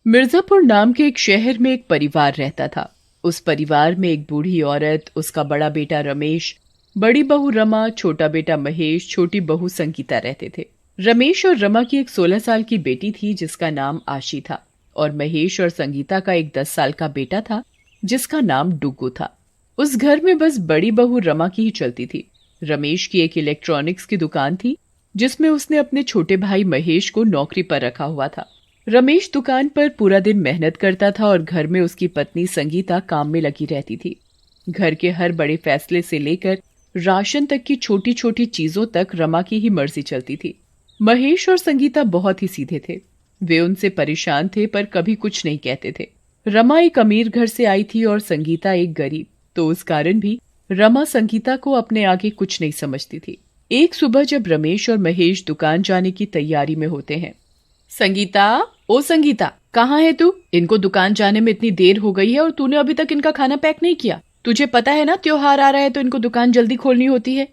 मिर्जापुर नाम के एक शहर में एक परिवार रहता था। उस परिवार में एक बूढ़ी औरत, उसका बड़ा बेटा रमेश, बड़ी बहू रमा, छोटा बेटा महेश, छोटी बहू संगीता रहते थे। रमेश और रमा की एक 16 साल की बेटी थी जिसका नाम आशी था, और महेश और संगीता का एक 10 साल का बेटा था जिसका नाम डुग्गू था। उस घर में बस बड़ी बहू रमा की ही चलती थी। रमेश की एक इलेक्ट्रॉनिक्स की दुकान थी जिसमें उसने अपने छोटे भाई महेश को नौकरी पर रखा हुआ था। रमेश दुकान पर पूरा दिन मेहनत करता था और घर में उसकी पत्नी संगीता काम में लगी रहती थी। घर के हर बड़े फैसले से लेकर राशन तक की छोटी छोटी चीजों तक रमा की ही मर्जी चलती थी। महेश और संगीता बहुत ही सीधे थे। वे उनसे परेशान थे पर कभी कुछ नहीं कहते थे। रमा एक अमीर घर से आई थी और संगीता एक गरीब, तो उस कारण भी रमा संगीता को अपने आगे कुछ नहीं समझती थी। एक सुबह जब रमेश और महेश दुकान जाने की तैयारी में होते हैं। संगीता, ओ संगीता, कहाँ है तू? इनको दुकान जाने में इतनी देर हो गई है और तूने अभी तक इनका खाना पैक नहीं किया। तुझे पता है ना त्योहार आ रहा है तो इनको दुकान जल्दी खोलनी होती है।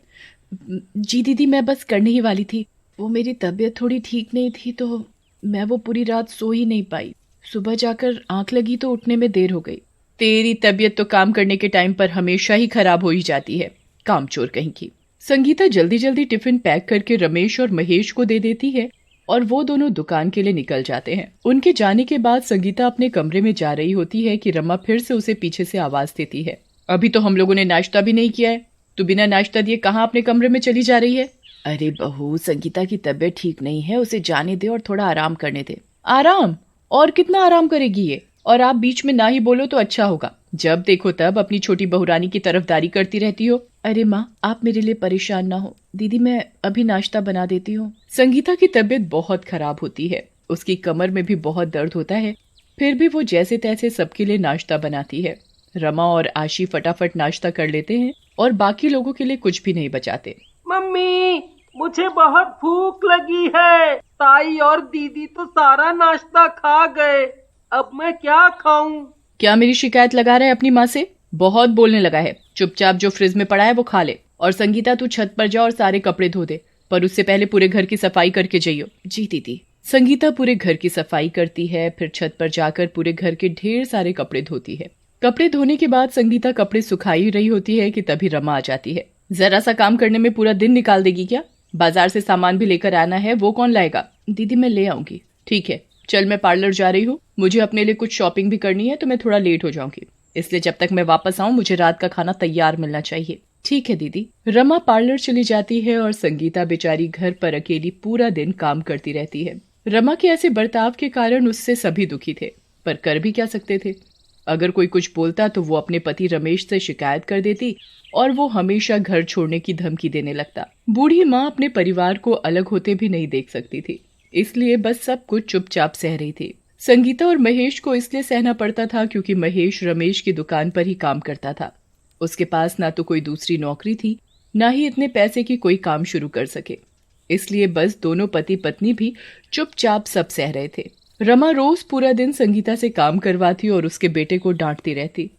जी दीदी, मैं बस करने ही वाली थी। वो मेरी तबीयत थोड़ी ठीक नहीं थी तो मैं वो पूरी रात सो ही नहीं पाई। सुबह जाकर आंख लगी तो उठने में देर हो गई। तेरी तबीयत तो काम करने के टाइम पर हमेशा ही खराब हो ही जाती है, कामचोर कहीं की। संगीता जल्दी जल्दी टिफिन पैक करके रमेश और महेश को दे देती है और वो दोनों दुकान के लिए निकल जाते हैं। उनके जाने के बाद संगीता अपने कमरे में जा रही होती है कि रमा फिर से उसे पीछे से आवाज देती है। अभी तो हम लोगों ने नाश्ता भी नहीं किया है, तू बिना नाश्ता दिए कहाँ अपने कमरे में चली जा रही है? अरे बहू, संगीता की तबीयत ठीक नहीं है, उसे जाने दे और थोड़ा आराम करने दे। आराम? और कितना आराम करेगी ये? और आप बीच में ना ही बोलो तो अच्छा होगा। जब देखो तब अपनी छोटी बहुरानी की तरफदारी करती रहती हो। अरे माँ, आप मेरे लिए परेशान ना हो। दीदी, मैं अभी नाश्ता बना देती हूँ। संगीता की तबीयत बहुत खराब होती है, उसकी कमर में भी बहुत दर्द होता है, फिर भी वो जैसे तैसे सबके लिए नाश्ता बनाती है। रमा और आशी फटाफट नाश्ता कर लेते हैं और बाकी लोगों के लिए कुछ भी नहीं बचाते। मम्मी, मुझे बहुत भूख लगी है। ताई और दीदी तो सारा नाश्ता खा गए, अब मैं क्या खाऊं? क्या मेरी शिकायत लगा रहा है अपनी माँ से? बहुत बोलने लगा है। चुपचाप जो फ्रिज में पड़ा है वो खा ले। और संगीता, तू छत पर जा और सारे कपड़े धो दे, पर उससे पहले पूरे घर की सफाई करके जाइयो। जी दीदी। संगीता पूरे घर की सफाई करती है, फिर छत पर जाकर पूरे घर के ढेर सारे कपड़े धोती है। कपड़े धोने के बाद संगीता कपड़े सुखाई रही होती है कि तभी रमा आ जाती है। जरा सा काम करने में पूरा दिन निकाल देगी क्या? बाजार से सामान भी लेकर आना है, वो कौन लाएगा? दीदी, मैं ले आऊंगी। ठीक है, चल मैं पार्लर जा रही हूँ, मुझे अपने लिए कुछ शॉपिंग भी करनी है तो मैं थोड़ा लेट हो जाऊंगी, इसलिए जब तक मैं वापस आऊं मुझे रात का खाना तैयार मिलना चाहिए। ठीक है दीदी। रमा पार्लर चली जाती है और संगीता बेचारी घर पर अकेली पूरा दिन काम करती रहती है। रमा के ऐसे बर्ताव के कारण उससे सभी दुखी थे, पर कर भी क्या सकते थे। अगर कोई कुछ बोलता तो वो अपने पति रमेश से शिकायत कर देती और वो हमेशा घर छोड़ने की धमकी देने लगता। बूढ़ी माँ अपने परिवार को अलग होते भी नहीं देख सकती थी, इसलिए बस सब कुछ चुपचाप सह रही थी। संगीता और महेश को इसलिए सहना पड़ता था क्योंकि महेश रमेश की दुकान पर ही काम करता था। उसके पास ना तो कोई दूसरी नौकरी थी, ना ही इतने पैसे की कोई काम शुरू कर सके, इसलिए बस दोनों पति पत्नी भी चुपचाप सब सह रहे थे। रमा रोज पूरा दिन संगीता से काम करवाती और उसके बेटे को डांटती रहती।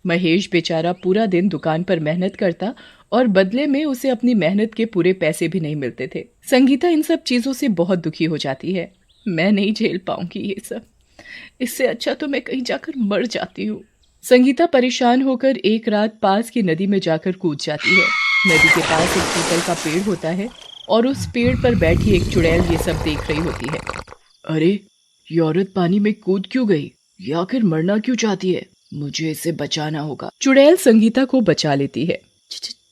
महेश बेचारा पूरा दिन दुकान पर मेहनत करता और बदले में उसे अपनी मेहनत के पूरे पैसे भी नहीं मिलते थे। संगीता इन सब चीजों से बहुत दुखी हो जाती है। मैं नहीं झेल पाऊंगी ये सब, इससे अच्छा तो मैं कहीं जाकर मर जाती हूँ। संगीता परेशान होकर एक रात पास की नदी में जाकर कूद जाती है। नदी के पास एक पीपल का पेड़ होता है और उस पेड़ पर बैठी एक चुड़ैल ये सब देख रही होती है। अरे, ये औरत पानी में कूद क्यों गई? ये आखिर मरना क्यों चाहती है? मुझे इसे बचाना होगा। चुड़ैल संगीता को बचा लेती है।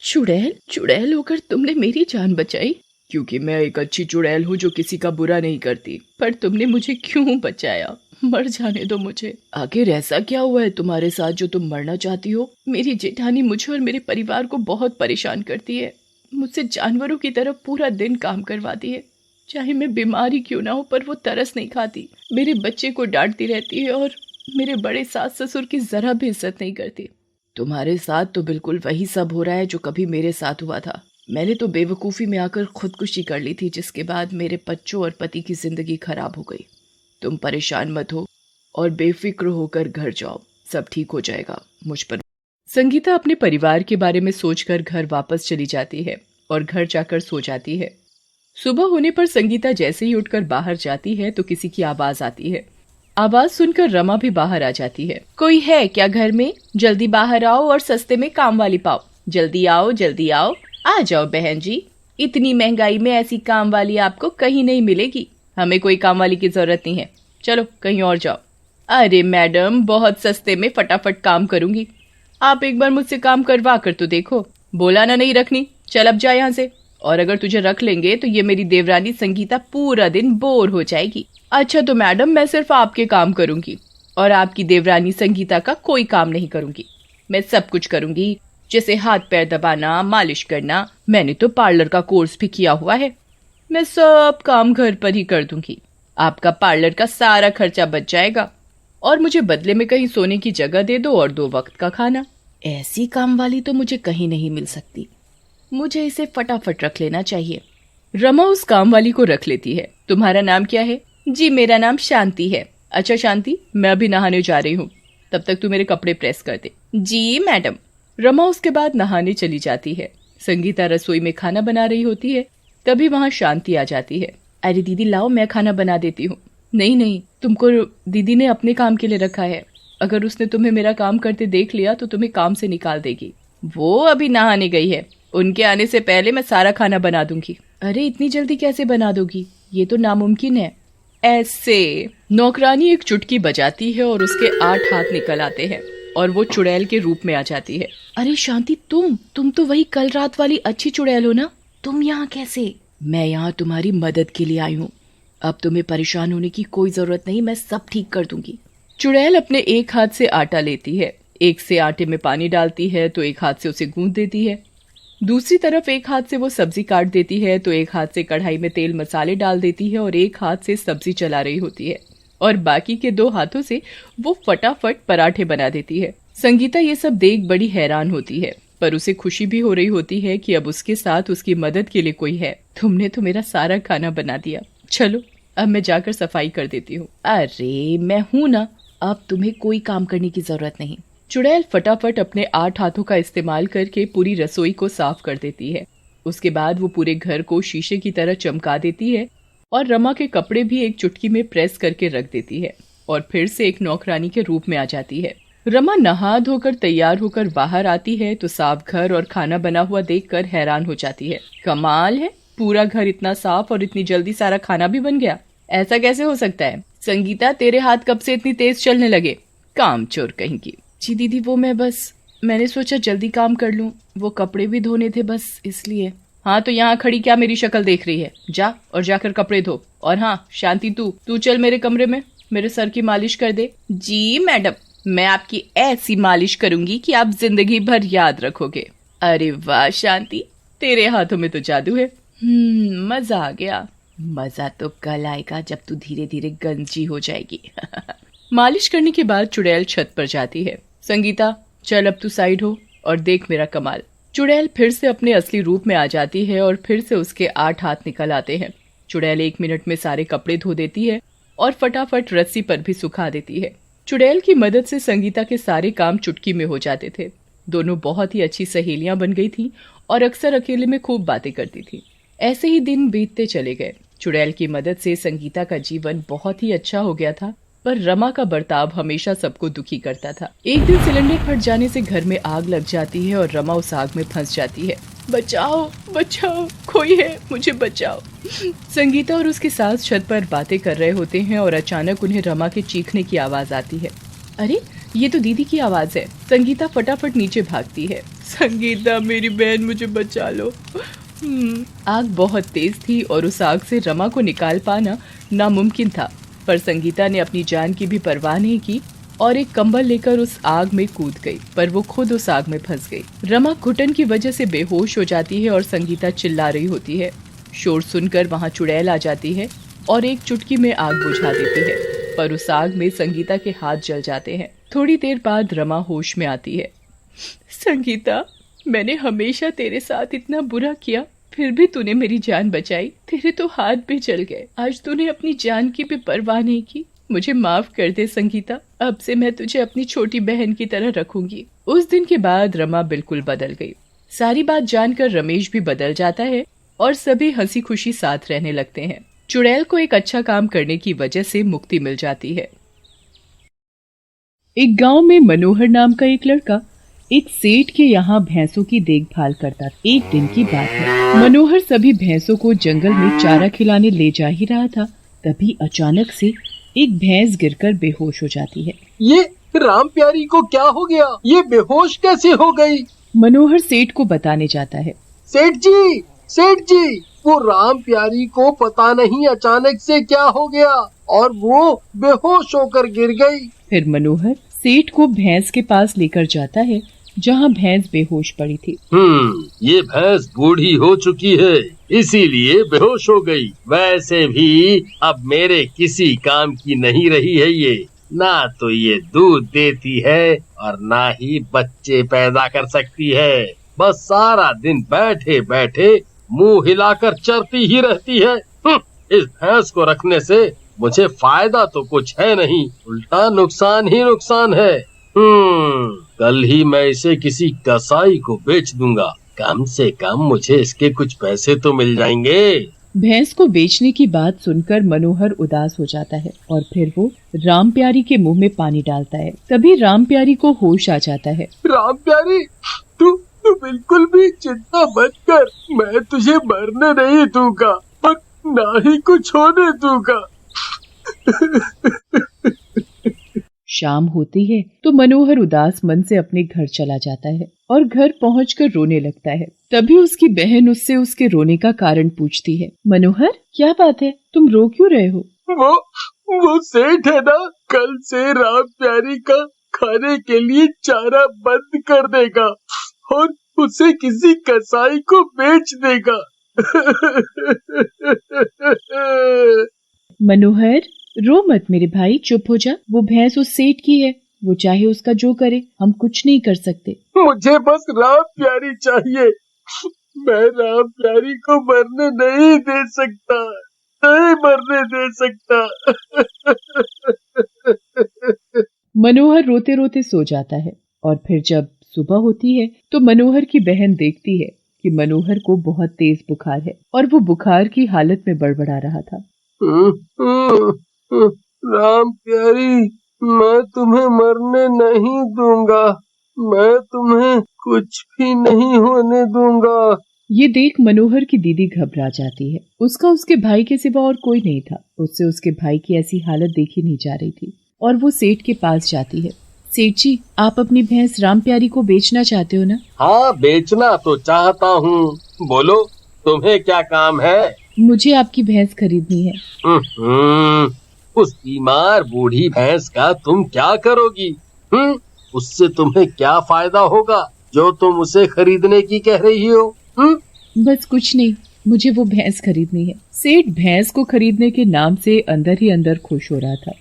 चुड़ैल? चुड़ैल होकर तुमने मेरी जान बचाई? क्योंकि मैं एक अच्छी चुड़ैल हूँ जो किसी का बुरा नहीं करती। पर तुमने मुझे क्यों बचाया? मर जाने दो मुझे। आखिर ऐसा क्या हुआ है तुम्हारे साथ जो तुम मरना चाहती हो? मेरी जेठानी मुझे और मेरे परिवार को बहुत परेशान करती है। मुझसे जानवरों की तरह पूरा दिन काम करवाती है। चाहे मैं बीमार ही क्यों ना हो, पर वो तरस नहीं खाती। मेरे बच्चे को डांटती रहती है और मेरे बड़े सास ससुर की जरा भी इज्जत नहीं करती। तुम्हारे साथ तो बिल्कुल वही सब हो रहा है जो कभी मेरे साथ हुआ था। मैंने तो बेवकूफ़ी में आकर खुदकुशी कर ली थी, जिसके बाद मेरे बच्चों और पति की जिंदगी खराब हो गई। तुम परेशान मत हो और बेफिक्र होकर घर जाओ, सब ठीक हो जाएगा मुझ पर। संगीता अपने परिवार के बारे में सोचकर घर वापस चली जाती है और घर जाकर सो जाती है। सुबह होने पर संगीता जैसे ही उठकर बाहर जाती है तो किसी की आवाज आती है। आवाज सुनकर रमा भी बाहर आ जाती है। कोई है क्या घर में? जल्दी बाहर आओ और सस्ते में काम वाली पाओ। जल्दी आओ जल्दी आओ। आ जाओ बहन जी, इतनी महंगाई में ऐसी काम वाली आपको कहीं नहीं मिलेगी। हमें कोई काम वाली की जरूरत नहीं है, चलो कहीं और जाओ। अरे मैडम, बहुत सस्ते में फटाफट काम करूंगी। आप एक बार मुझसे काम करवा कर तो देखो। बोला ना नहीं रखनी, चल अब जा यहाँ से। और अगर तुझे रख लेंगे तो ये मेरी देवरानी संगीता पूरा दिन बोर हो जाएगी। अच्छा तो मैडम, मैं सिर्फ आपके काम करूंगी और आपकी देवरानी संगीता का कोई काम नहीं करूंगी। मैं सब कुछ करूंगी, जैसे हाथ पैर दबाना, मालिश करना। मैंने तो पार्लर का कोर्स भी किया हुआ है। मैं सब काम घर पर ही कर दूंगी। आपका पार्लर का सारा खर्चा बच जाएगा और मुझे बदले में कहीं सोने की जगह दे दो और 2 वक्त का खाना। ऐसी काम वाली तो मुझे कहीं नहीं मिल सकती। मुझे इसे फटाफट रख लेना चाहिए। रमा उस काम वाली को रख लेती है। तुम्हारा नाम क्या है? जी मेरा नाम शांति है। अच्छा शांति, मैं अभी नहाने जा रही हूँ, तब तक तू मेरे कपड़े प्रेस कर दे। जी मैडम। रमा उसके बाद नहाने चली जाती है। संगीता रसोई में खाना बना रही होती है, तभी वहाँ शांति आ जाती है। अरे दीदी लाओ, मैं खाना बना देती हूँ। नहीं नहीं, तुमको दीदी ने अपने काम के लिए रखा है। अगर उसने तुम्हें मेरा काम करते देख लिया तो तुम्हें काम से निकाल देगी। वो अभी नहाने गई है, उनके आने से पहले मैं सारा खाना बना दूंगी। अरे इतनी जल्दी कैसे बना दोगी? ये तो नामुमकिन है। ऐसे नौकरानी एक चुटकी बजाती है और उसके 8 हाथ निकल आते हैं और वो चुड़ैल के रूप में आ जाती है। अरे शांति, तुम तो वही कल रात वाली अच्छी चुड़ैल हो ना? तुम यहाँ कैसे? मैं यहाँ तुम्हारी मदद के लिए आई हूँ। अब तुम्हें परेशान होने की कोई जरूरत नहीं, मैं सब ठीक कर दूंगी। चुड़ैल अपने एक हाथ से आटा लेती है, एक से आटे में पानी डालती है तो एक हाथ से उसे गूंथ देती है। दूसरी तरफ एक हाथ से वो सब्जी काट देती है तो एक हाथ से कढ़ाई में तेल मसाले डाल देती है और एक हाथ से सब्जी चला रही होती है और बाकी के 2 हाथों से वो फटाफट पराठे बना देती है। संगीता ये सब देख बड़ी हैरान होती है, पर उसे खुशी भी हो रही होती है कि अब उसके साथ उसकी मदद के लिए कोई है। तुमने तो मेरा सारा खाना बना दिया, चलो अब मैं जाकर सफाई कर देती हूँ। अरे मैं हूँ ना, अब तुम्हें कोई काम करने की जरूरत नहीं। चुड़ैल फटाफट अपने 8 हाथों का इस्तेमाल करके पूरी रसोई को साफ कर देती है। उसके बाद वो पूरे घर को शीशे की तरह चमका देती है और रमा के कपड़े भी एक चुटकी में प्रेस करके रख देती है और फिर से एक नौकरानी के रूप में आ जाती है। रमा नहा धोकर तैयार होकर बाहर आती है तो साफ घर और खाना बना हुआ देखकर हैरान हो जाती है। कमाल है, पूरा घर इतना साफ और इतनी जल्दी सारा खाना भी बन गया। ऐसा कैसे हो सकता है? संगीता, तेरे हाथ कब से इतनी तेज चलने लगे? काम चोर कहीं की। जी दीदी, वो मैंने सोचा जल्दी काम कर लूं, वो कपड़े भी धोने थे बस इसलिए। हाँ तो यहाँ खड़ी क्या मेरी शक्ल देख रही है? जा और जाकर कपड़े धो। और हाँ शांति, तू चल मेरे कमरे में, मेरे सर की मालिश कर दे। जी मैडम, मैं आपकी ऐसी मालिश करूंगी कि आप जिंदगी भर याद रखोगे। अरे वाह शांति, तेरे हाथों में तो जादू है। मजा आ गया। मजा तो कल आएगा जब तू धीरे धीरे गंजी हो जाएगी। मालिश करने के बाद चुड़ैल छत पर जाती है। संगीता चल अब तू साइड हो और देख मेरा कमाल। चुड़ैल फिर से अपने असली रूप में आ जाती है और फिर से उसके 8 हाथ निकल आते हैं। चुड़ैल 1 मिनट में सारे कपड़े धो देती है और फटाफट रस्सी पर भी सुखा देती है। चुड़ैल की मदद से संगीता के सारे काम चुटकी में हो जाते थे। दोनों बहुत ही अच्छी सहेलियां बन गई थीं और अक्सर अकेले में खूब बातें करती थीं। ऐसे ही दिन बीतते चले गए। चुड़ैल की मदद से संगीता का जीवन बहुत ही अच्छा हो गया था, पर रमा का बर्ताव हमेशा सबको दुखी करता था। एक दिन सिलेंडर फट जाने से घर में आग लग जाती है और रमा उस आग में फंस जाती है। बचाओ बचाओ, कोई है, मुझे बचाओ। संगीता और उसके सास छत पर बातें कर रहे होते हैं और अचानक उन्हें रमा के चीखने की आवाज आती है। अरे ये तो दीदी की आवाज है। संगीता फटाफट नीचे भागती है। संगीता मेरी बहन, मुझे बचा लो। आग बहुत तेज थी और उस आग से रमा को निकाल पाना नामुमकिन था, पर संगीता ने अपनी जान की भी परवाह नहीं की और एक कंबल लेकर उस आग में कूद गई, पर वो खुद उस आग में फंस गई। रमा घुटन की वजह से बेहोश हो जाती है और संगीता चिल्ला रही होती है। शोर सुनकर वहाँ चुड़ैल आ जाती है और एक चुटकी में आग बुझा देती है, पर उस आग में संगीता के हाथ जल जाते हैं। थोड़ी देर बाद रमा होश में आती है। संगीता, मैंने हमेशा तेरे साथ इतना बुरा किया, फिर भी तूने मेरी जान बचाई। तेरे तो हाथ भी जल गए, आज तूने अपनी जान की भी परवाह नहीं की। मुझे माफ कर दे संगीता, अब से मैं तुझे अपनी छोटी बहन की तरह रखूंगी। उस दिन के बाद रमा बिल्कुल बदल गई। सारी बात जानकर रमेश भी बदल जाता है और सभी हंसी खुशी साथ रहने लगते हैं। चुड़ैल को एक अच्छा काम करने की वजह से मुक्ति मिल जाती है। एक गांव में मनोहर नाम का एक लड़का एक सेठ के यहाँ भैंसों की देखभाल करता था। एक दिन की बात है, मनोहर सभी भैंसों को जंगल में चारा खिलाने ले जा ही रहा था। तभी अचानक से एक भैंस गिरकर बेहोश हो जाती है। ये राम प्यारी को क्या हो गया? ये बेहोश कैसे हो गई? मनोहर सेठ को बताने जाता है। सेठ जी, वो राम प्यारी को पता नहीं अचानक से क्या हो गया और वो बेहोश होकर गिर गई। फिर मनोहर सेठ को भैंस के पास लेकर जाता है जहाँ भैंस बेहोश पड़ी थी। ये भैंस बूढ़ी हो चुकी है, इसीलिए बेहोश हो गई। वैसे भी अब मेरे किसी काम की नहीं रही है ये। ना तो ये दूध देती है और ना ही बच्चे पैदा कर सकती है। बस सारा दिन बैठे बैठे मुंह हिलाकर चरती ही रहती है। इस भैंस को रखने से मुझे फायदा तो कुछ है नहीं, उल्टा नुकसान ही नुकसान है। कल ही मैं इसे किसी कसाई को बेच दूंगा, कम से कम मुझे इसके कुछ पैसे तो मिल जाएंगे। भैंस को बेचने की बात सुनकर मनोहर उदास हो जाता है और फिर वो राम प्यारी के मुंह में पानी डालता है। तभी राम प्यारी को होश आ जाता है। राम प्यारी, तू बिल्कुल भी चिंता मत कर, मैं तुझे मरने नहीं दूंगा और ना ही कुछ होने दूंगा। शाम होती है तो मनोहर उदास मन से अपने घर चला जाता है और घर पहुंचकर रोने लगता है। तभी उसकी बहन उससे उसके रोने का कारण पूछती है। मनोहर, क्या बात है, तुम रो क्यों रहे हो? वो सेठ है ना, कल से राम प्यारी का खाने के लिए चारा बंद कर देगा और उसे किसी कसाई को बेच देगा। मनोहर, रो मत मेरे भाई, चुप हो जा। वो भैंस उस सेठ की है, वो चाहे उसका जो करे, हम कुछ नहीं कर सकते। मुझे बस राम प्यारी चाहिए, मैं राम प्यारी को मरने नहीं दे सकता, नहीं मरने दे सकता। मनोहर रोते रोते सो जाता है और फिर जब सुबह होती है तो मनोहर की बहन देखती है कि मनोहर को बहुत तेज बुखार है और वो बुखार की हालत में बड़बड़ा रहा था। राम प्यारी, मैं तुम्हें मरने नहीं दूंगा, मैं तुम्हें कुछ भी नहीं होने दूंगा। ये देख मनोहर की दीदी घबरा जाती है। उसका उसके भाई के सिवा और कोई नहीं था। उससे उसके भाई की ऐसी हालत देखी नहीं जा रही थी और वो सेठ के पास जाती है। सेठ जी, आप अपनी भैंस राम प्यारी को बेचना चाहते हो ना? हाँ, बेचना तो चाहता हूँ, बोलो तुम्हें क्या काम है? मुझे आपकी भैंस खरीदनी है। उस बीमार बूढ़ी भैंस का तुम क्या करोगी? उससे तुम्हें क्या फायदा होगा जो तुम उसे खरीदने की कह रही हो? बस कुछ नहीं, मुझे वो भैंस खरीदनी है। सेठ भैंस को खरीदने के नाम से अंदर ही अंदर खुश हो रहा था।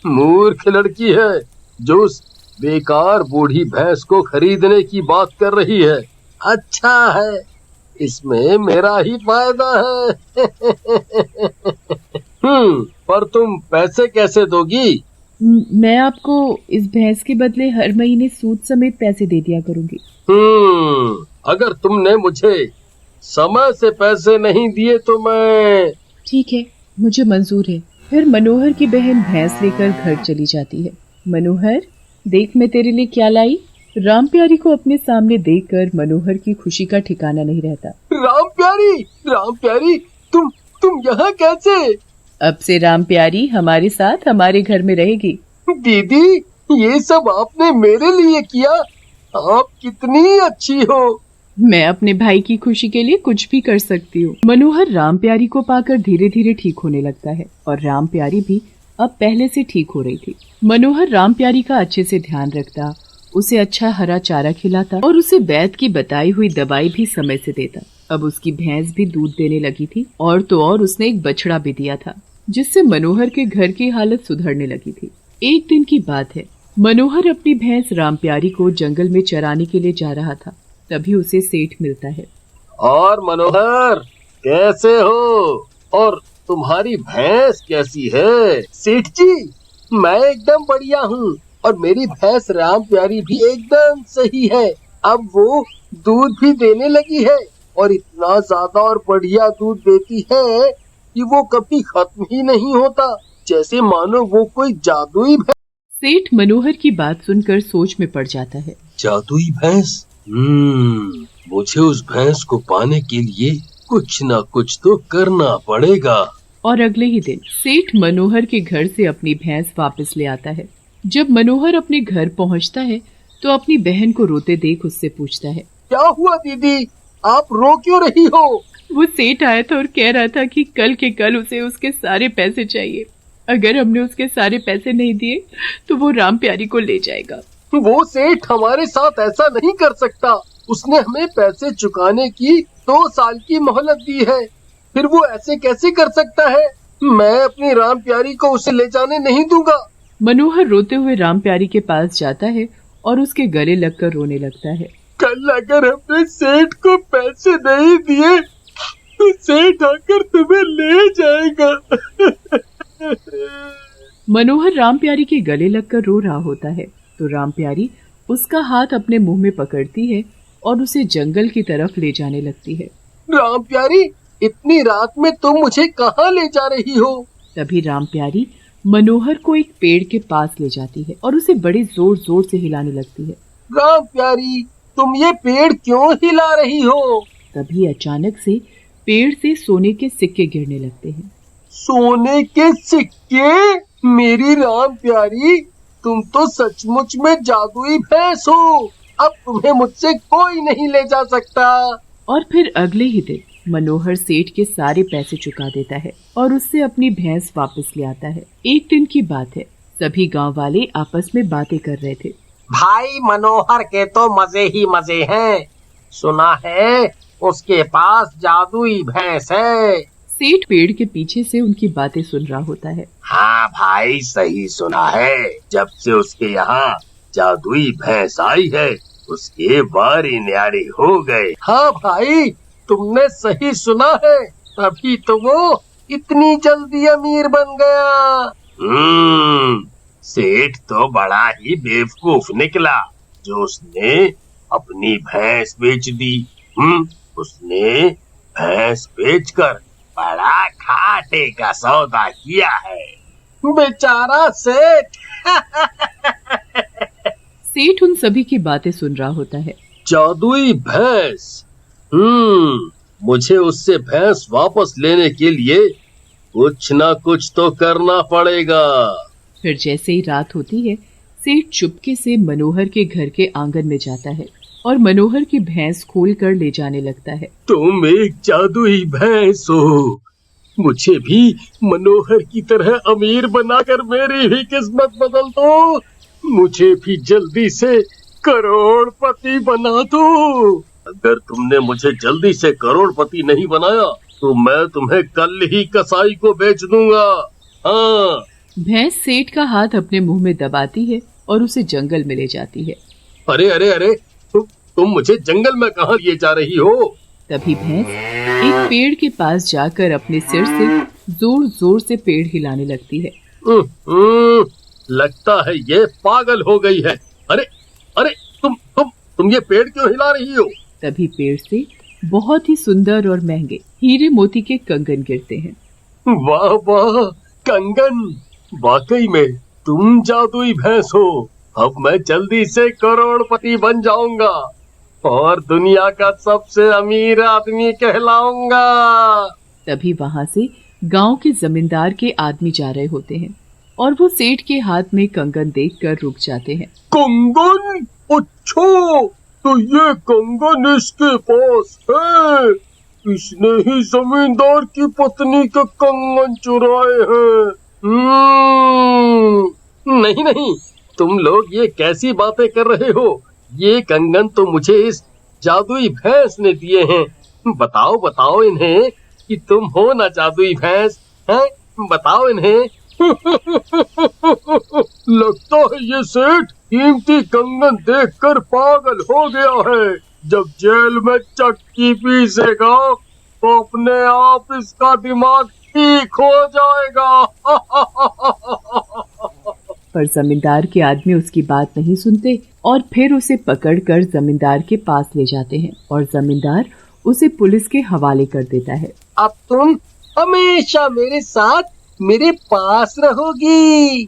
मूर्ख लड़की है जो उस बेकार बूढ़ी भैंस को खरीदने की बात कर रही है। अच्छा है, इसमें मेरा ही फायदा है। पर तुम पैसे कैसे दोगी? मैं आपको इस भैंस के बदले हर महीने सूद समेत पैसे दे दिया करूंगी। अगर तुमने मुझे समय से पैसे नहीं दिए तो मैं... ठीक है, मुझे मंजूर है। फिर मनोहर की बहन भैंस लेकर घर चली जाती है। मनोहर, देख मैं तेरे लिए क्या लाई। राम प्यारी को अपने सामने देखकर मनोहर की खुशी का ठिकाना नहीं रहता। राम प्यारी, तुम यहाँ कैसे? अब से राम प्यारी हमारे साथ हमारे घर में रहेगी। दीदी, ये सब आपने मेरे लिए किया, आप कितनी अच्छी हो। मैं अपने भाई की खुशी के लिए कुछ भी कर सकती हूँ। मनोहर राम प्यारी को पाकर धीरे धीरे ठीक होने लगता है और राम प्यारी भी अब पहले से ठीक हो रही थी। मनोहर राम प्यारी का अच्छे से ध्यान रखता, उसे अच्छा हरा चारा खिलाता और उसे वैद्य की बताई हुई दवाई भी समय से देता। अब उसकी भैंस भी दूध देने लगी थी और तो और उसने एक बछड़ा भी दिया था, जिससे मनोहर के घर की हालत सुधरने लगी थी। एक दिन की बात है, मनोहर अपनी भैंस राम प्यारी को जंगल में चराने के लिए जा रहा था। तभी उसे सेठ मिलता है। और मनोहर, कैसे हो? और तुम्हारी भैंस कैसी है? सेठ जी, मैं एकदम बढ़िया हूँ और मेरी भैंस राम प्यारी भी एकदम सही है। अब वो दूध भी देने लगी है और इतना ज्यादा और बढ़िया दूध देती है कि वो कभी खत्म ही नहीं होता। जैसे मानो वो कोई जादुई भैंस। सेठ मनोहर की बात सुनकर सोच में पड़ जाता है। जादुई भैंस? मुझे उस भैंस को पाने के लिए कुछ न कुछ तो करना पड़ेगा। और अगले ही दिन सेठ मनोहर के घर से अपनी भैंस वापस ले आता है। जब मनोहर अपने घर पहुंचता है तो अपनी बहन को रोते देख उससे पूछता है, क्या हुआ दीदी, आप रो क्यों रही हो? वो सेठ आया था और कह रहा था कि कल के कल उसे उसके सारे पैसे चाहिए। अगर हमने उसके सारे पैसे नहीं दिए तो वो राम प्यारी को ले जाएगा। वो सेठ हमारे साथ ऐसा नहीं कर सकता। उसने हमें पैसे चुकाने की 2 साल की मोहलत दी है, फिर वो ऐसे कैसे कर सकता है? मैं अपनी राम प्यारी को उसे ले जाने नहीं दूंगा। मनोहर रोते हुए राम प्यारी के पास जाता है और उसके गले लगकर रोने लगता है। कल अगर हमने सेठ को पैसे नहीं दिए तो सेठ आकर तुम्हें ले जाएगा। मनोहर राम प्यारी के गले लगकर रो रहा होता है तो राम प्यारी उसका हाथ अपने मुंह में पकड़ती है और उसे जंगल की तरफ ले जाने लगती है। राम प्यारी, इतनी रात में तुम मुझे कहाँ ले जा रही हो? तभी राम प्यारी मनोहर को एक पेड़ के पास ले जाती है और उसे बड़े जोर जोर से हिलाने लगती है। राम प्यारी, तुम ये पेड़ क्यों हिला रही हो? तभी अचानक से पेड़ से सोने के सिक्के गिरने लगते हैं। सोने के सिक्के? मेरी राम प्यारी, तुम तो सचमुच में जादुई भैंस हो। अब तुम्हें मुझसे कोई नहीं ले जा सकता। और फिर अगले ही दिन मनोहर सेठ के सारे पैसे चुका देता है और उससे अपनी भैंस वापस ले आता है। एक दिन की बात है, सभी गांव वाले आपस में बातें कर रहे थे। भाई मनोहर के तो मजे ही मजे हैं। सुना है उसके पास जादुई भैंस है। सेठ पेड़ के पीछे से उनकी बातें सुन रहा होता है। हाँ भाई, सही सुना है। जब से उसके यहाँ जादुई भैंस आई है उसके बारी न्यारी हो गए। हाँ भाई, तुमने सही सुना है, तभी तो वो इतनी जल्दी अमीर बन गया। सेठ तो बड़ा ही बेवकूफ निकला जो उसने अपनी भैंस बेच दी। उसने भैंस बेचकर बड़ा घाटे का सौदा किया है। बेचारा सेठ। सेठ उन सभी की बातें सुन रहा होता है। जादुई भैंस? मुझे उससे भैंस वापस लेने के लिए कुछ ना कुछ तो करना पड़ेगा। फिर जैसे ही रात होती है, सेठ चुपके से मनोहर के घर के आंगन में जाता है और मनोहर की भैंस खोल कर ले जाने लगता है। तुम एक जादुई भैंस हो। मुझे भी मनोहर की तरह अमीर बनाकर मेरी भी किस्मत बदल दो। मुझे भी जल्दी से करोड़पति बना दो। अगर तुमने मुझे जल्दी से करोड़पति नहीं बनाया तो मैं तुम्हें कल ही कसाई को बेच दूंगा। हाँ। भैंस सेठ का हाथ अपने मुंह में दबाती है और उसे जंगल में ले जाती है। अरे अरे अरे, तुम मुझे जंगल में कहाँ लिए जा रही हो? तभी भैंस एक पेड़ के पास जाकर अपने सिर से जोर जोर से पेड़ हिलाने लगती है। लगता है ये पागल हो गई है। अरे अरे, तुम ये पेड़ क्यों हिला रही हो? तभी पेड़ से बहुत ही सुंदर और महंगे हीरे मोती के कंगन गिरते हैं। वाह वाह, कंगन! वाकई में तुम जादुई भैंस हो। अब मैं जल्दी से करोड़पति बन जाऊंगा और दुनिया का सबसे अमीर आदमी कहलाऊंगा। तभी वहाँ से गांव के जमींदार के आदमी जा रहे होते हैं और वो सेठ के हाथ में कंगन देखकर रुक जाते हैं। कंगन? अच्छा, तो ये कंगन इसके पास है। इसने ही जमींदार की पत्नी के कंगन चुराए हैं। नहीं नहीं, तुम लोग ये कैसी बातें कर रहे हो? ये कंगन तो मुझे इस जादुई भैंस ने दिए हैं। बताओ बताओ इन्हें कि तुम हो ना जादुई भैंस, हैं? बताओ इन्हें। लगता है ये सेठ कीमती कंगन देखकर पागल हो गया है। जब जेल में चक्की पीसेगा तो अपने आप इसका दिमाग ठीक हो जाएगा। पर जमींदार के आदमी उसकी बात नहीं सुनते और फिर उसे पकड़कर जमींदार के पास ले जाते हैं और जमींदार उसे पुलिस के हवाले कर देता है। अब तुम हमेशा मेरे साथ मेरे पास रहोगी।